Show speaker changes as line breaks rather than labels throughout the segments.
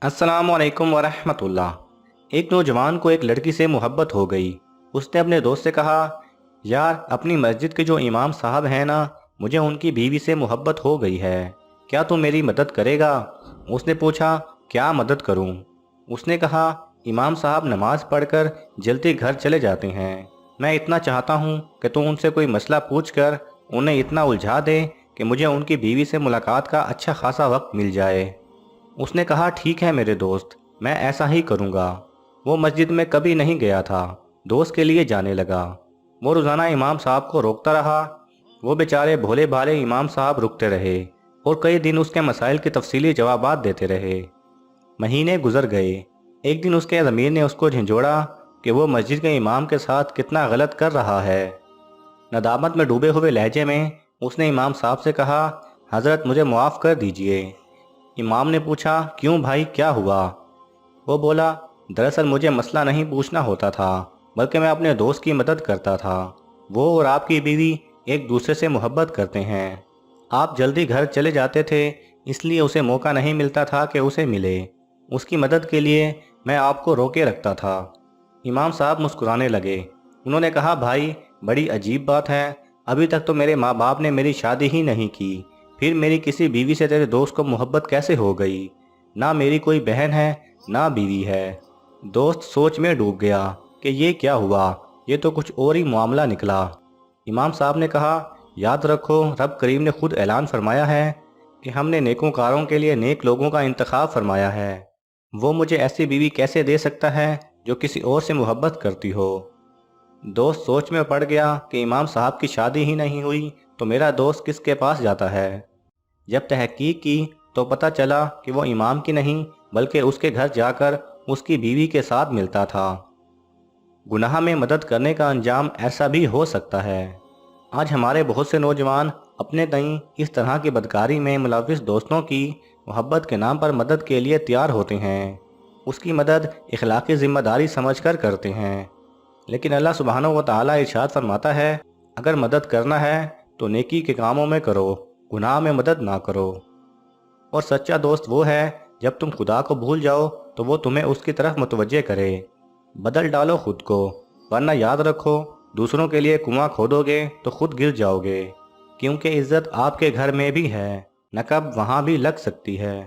अस्सलामुअलैकुम वरहमतुल्लाह। एक नौजवान को एक लड़की से मोहब्बत हो गई। उसने अपने दोस्त से कहा, यार अपनी मस्जिद के जो इमाम साहब हैं ना, मुझे उनकी बीवी से मोहब्बत हो गई है, क्या तू मेरी मदद करेगा? उसने पूछा, क्या मदद करूं? उसने कहा, इमाम साहब नमाज पढ़कर जल्दी घर चले जाते हैं। मैं इतना चाहता हूं कि तू उनसे कोई मसला पूछकर उन्हें इतना उलझा दे कि मुझे उनकी बीवी से मुलाकात का अच्छा खासा वक्त मिल जाए। उसने कहा, ठीक है मेरे दोस्त, मैं ऐसा ही करूँगा। वो मस्जिद में कभी नहीं गया था, दोस्त के लिए जाने लगा। वो रोज़ाना इमाम साहब को रोकता रहा। वो बेचारे भोले भाले इमाम साहब रुकते रहे और कई दिन उसके मसाइल के तफसीली जवाबात देते रहे। महीने गुजर गए। एक दिन उसके ज़मीर ने उसको झंझोड़ा कि वो मस्जिद के इमाम के साथ कितना गलत कर रहा है। नदामत में डूबे हुए लहजे में उसने इमाम साहब से कहा, हज़रत मुझे मुआफ़ कर दीजिए। इमाम ने पूछा, क्यों भाई, क्या हुआ? वो बोला, दरअसल मुझे मसला नहीं पूछना होता था, बल्कि मैं अपने दोस्त की मदद करता था। वो और आपकी बीवी एक दूसरे से मोहब्बत करते हैं। आप जल्दी घर चले जाते थे, इसलिए उसे मौका नहीं मिलता था कि उसे मिले। उसकी मदद के लिए मैं आपको रोके रखता था। इमाम साहब मुस्कुराने लगे। उन्होंने कहा, भाई बड़ी अजीब बात है, अभी तक तो मेरे माँ बाप ने मेरी शादी ही नहीं की, फिर मेरी किसी बीवी से तेरे दोस्त को मोहब्बत कैसे हो गई? ना मेरी कोई बहन है, ना बीवी है। दोस्त सोच में डूब गया कि ये क्या हुआ, ये तो कुछ और ही मामला निकला। इमाम साहब ने कहा, याद रखो, रब करीम ने खुद ऐलान फरमाया है कि हमने नेकोकारों के लिए नेक लोगों का इंतखाब फरमाया है। वो मुझे ऐसी बीवी कैसे दे सकता है जो किसी और से मोहब्बत करती हो? दोस्त सोच में पड़ गया कि इमाम साहब की शादी ही नहीं हुई तो मेरा दोस्त किसके पास जाता है। जब तहकीक की तो पता चला कि वो इमाम की नहीं बल्कि उसके घर जाकर उसकी बीवी के साथ मिलता था। गुनाह में मदद करने का अंजाम ऐसा भी हो सकता है। आज हमारे बहुत से नौजवान अपने तईं इस तरह की बदकारी में मुलविस दोस्तों की मोहब्बत के नाम पर मदद के लिए तैयार होते हैं। उसकी मदद इखलाकी जिम्मेदारी समझकर करते हैं। लेकिन अल्लाह सुब्हानहू व तआला इरशाद फरमाता है, अगर मदद करना है तो नेकी के कामों में करो, गुनाह में मदद ना करो। और सच्चा दोस्त वो है, जब तुम खुदा को भूल जाओ तो वो तुम्हें उसकी तरफ मुतवज्जे करे। बदल डालो खुद को, वरना याद रखो, दूसरों के लिए कुआं खोदोगे तो खुद गिर जाओगे, क्योंकि इज्जत आपके घर में भी है, नकब वहाँ भी लग सकती है।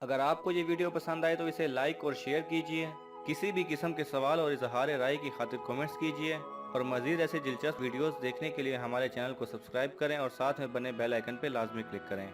अगर आपको ये वीडियो पसंद आए तो इसे लाइक और शेयर कीजिए। किसी भी किस्म के सवाल और इजहार राय की खातिर कमेंट्स कीजिए और मज़ीद ऐसे दिलचस्प वीडियोस देखने के लिए हमारे चैनल को सब्सक्राइब करें और साथ में बने बेल आइकन पर लाजमी क्लिक करें।